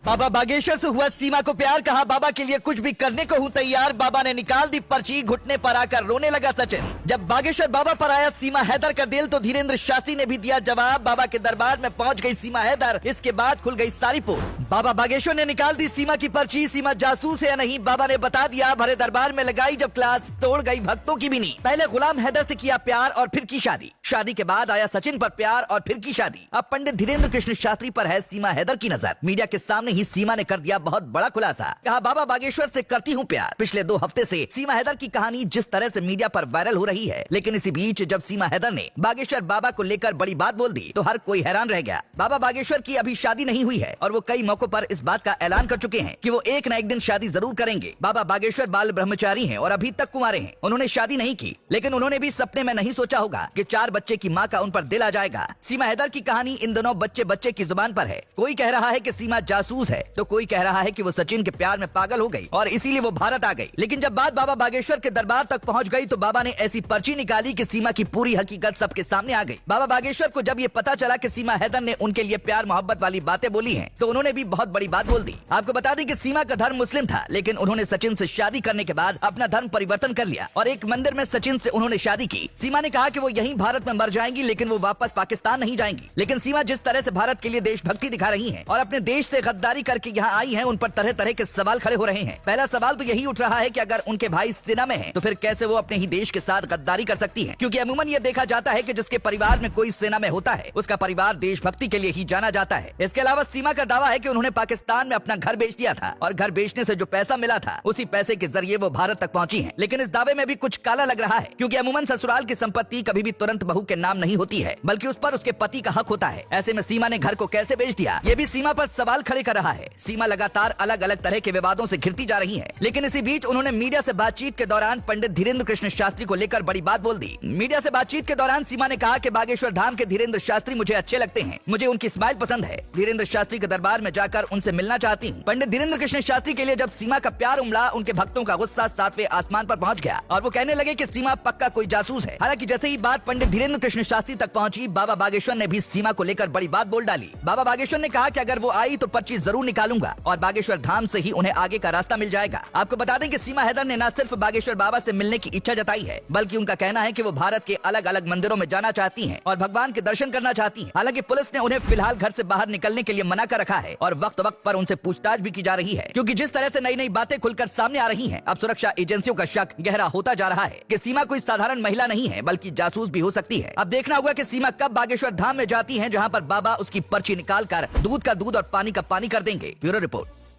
बाबा बागेश्वर से हुआ सीमा को प्यार, कहा बाबा के लिए कुछ भी करने को हूँ तैयार। बाबा ने निकाल दी पर्ची, घुटने पर आकर रोने लगा सचिन। जब बागेश्वर बाबा पर आया सीमा हैदर का दिल तो धीरेन्द्र शास्त्री ने भी दिया जवाब। बाबा के दरबार में पहुंच गई सीमा हैदर, इसके बाद खुल गई सारी पोल। बाबा बागेश्वर ने निकाल दी सीमा की पर्ची, सीमा जासूस है या नहीं बाबा ने बता दिया। भरे दरबार में लगाई जब क्लास, तोड़ गई भक्तों की भी नहीं। पहले गुलाम हैदर से किया प्यार और फिर की शादी, शादी के बाद आया सचिन पर प्यार और फिर की शादी। अब पंडित धीरेन्द्र कृष्ण शास्त्री पर है सीमा हैदर की नजर। मीडिया के सामने ही सीमा ने कर दिया बहुत बड़ा खुलासा, कहा बाबा बागेश्वर से करती हूँ प्यार। पिछले 2 हफ्ते से सीमा हैदर की कहानी जिस तरह से मीडिया पर वायरल हो रही है, लेकिन इसी बीच जब सीमा हैदर ने बागेश्वर बाबा को लेकर बड़ी बात बोल दी तो हर कोई हैरान रह गया। बाबा बागेश्वर की अभी शादी नहीं हुई है और वो कई मौकों पर इस बात का ऐलान कर चुके हैं कि वो एक न एक दिन शादी जरूर करेंगे। बाबा बागेश्वर बाल ब्रह्मचारी हैं और अभी तक कुंवारे हैं। उन्होंने शादी नहीं की, लेकिन उन्होंने भी सपने में नहीं सोचा होगा कि 4 बच्चे की माँ का उन पर दिल आ जाएगा। सीमा हैदर की कहानी इन दोनों बच्चे बच्चे की जुबान पर है। कोई कह रहा है कि सीमा जासूस है तो कोई कह रहा है कि वो सचिन के प्यार में पागल हो गई और इसीलिए वो भारत आ गई। लेकिन जब बात बाबा बागेश्वर के दरबार तक पहुंच गई तो बाबा ने ऐसी पर्ची निकाली कि सीमा की पूरी हकीकत सबके सामने आ गई। बाबा बागेश्वर को जब ये पता चला कि सीमा हैदर ने उनके लिए प्यार मोहब्बत वाली बातें बोली हैं, तो उन्होंने भी बहुत बड़ी बात बोल दी। आपको बता दें कि सीमा का धर्म मुस्लिम था, लेकिन उन्होंने सचिन से शादी करने के बाद अपना धर्म परिवर्तन कर लिया और एक मंदिर में सचिन से उन्होंने शादी की। सीमा ने कहा कि वो यहीं भारत में मर जाएंगी, लेकिन वो वापस पाकिस्तान नहीं जाएंगी। लेकिन सीमा जिस तरह से भारत के लिए देशभक्ति दिखा रही हैं और अपने देश से गद्दारी करके यहाँ आई हैं, उन पर तरह तरह के सवाल खड़े हो रहे हैं। पहला सवाल तो यही उठ रहा है कि अगर उनके भाई सेना में हैं, तो फिर कैसे वो अपने ही देश के साथ गद्दारी कर सकती हैं? क्योंकि अमूमन ये देखा जाता है कि जिसके परिवार में कोई सेना में होता है, उसका परिवार देशभक्ति के लिए ही जाना जाता है। इसके अलावा सीमा का दावा है कि उन्होंने पाकिस्तान में अपना घर बेच दिया था और घर बेचने से जो पैसा मिला था, उसी पैसे के जरिए वो भारत तक पहुंची है। लेकिन इस दावे में भी कुछ काला लग रहा है, क्योंकि अमूमन ससुराल की संपत्ति कभी भी तुरंत बहू के नाम नहीं होती है, बल्कि उस पर उसके पति का हक होता है। ऐसे में सीमा ने घर को कैसे बेच दिया, ये भी सीमा पर सवाल खड़े कर रहा है। सीमा लगातार अलग अलग तरह के विवादों से घिरती जा रही है, लेकिन इसी बीच उन्होंने मीडिया से बातचीत के दौरान पंडित धीरेन्द्र कृष्ण शास्त्री को लेकर बड़ी बात बोल दी। मीडिया से बातचीत के दौरान सीमा ने कहा कि बागेश्वर धाम के धीरेन्द्र शास्त्री मुझे अच्छे लगते हैं, मुझे उनकी स्माइल पसंद है। धीरेन्द्र शास्त्री के दरबार में जाकर उनसे मिलना चाहती हूँ। पंडित धीरेन्द्र कृष्ण शास्त्री के लिए जब सीमा का प्यार उमड़ा, उनके भक्तों का गुस्सा 7वें आसमान पर पहुंच गया और वो कहने लगे कि सीमा पक्का कोई जासूस है। हालांकि जैसे ही बात पंडित धीरेन्द्र कृष्ण शास्त्री तक पहुंची, बाबा बागेश्वर ने भी सीमा को लेकर बड़ी बात बोल डाली। बाबा बागेश्वर ने कहा कि अगर वो आई तो पर्ची जरूर निकालूंगा और बागेश्वर धाम से ही उन्हें आगे का रास्ता मिल जाएगा। आपको बता दें कि सीमा हैदर ने न सिर्फ बागेश्वर बाबा से मिलने की इच्छा जताई है, बल्कि उनका कहना है कि वो भारत के अलग अलग मंदिरों में जाना चाहती हैं और भगवान के दर्शन करना चाहती हैं। हालांकि पुलिस ने उन्हें फिलहाल घर से बाहर निकलने के लिए मना कर रखा है और वक्त वक्त पर उनसे पूछताछ भी की जा रही है, क्योंकि जिस तरह से नई नई बातें खुलकर सामने आ रही हैं, अब सुरक्षा एजेंसियों का शक गहरा होता जा रहा है कि सीमा कोई साधारण महिला नहीं है, बल्कि जासूस भी हो सकती है। अब देखना होगा कि सीमा कब बागेश्वर धाम में जाती है, जहाँ पर बाबा उसकी पर्ची निकाल कर दूध का दूध और पानी का पानी कर देंगे। Bureau report.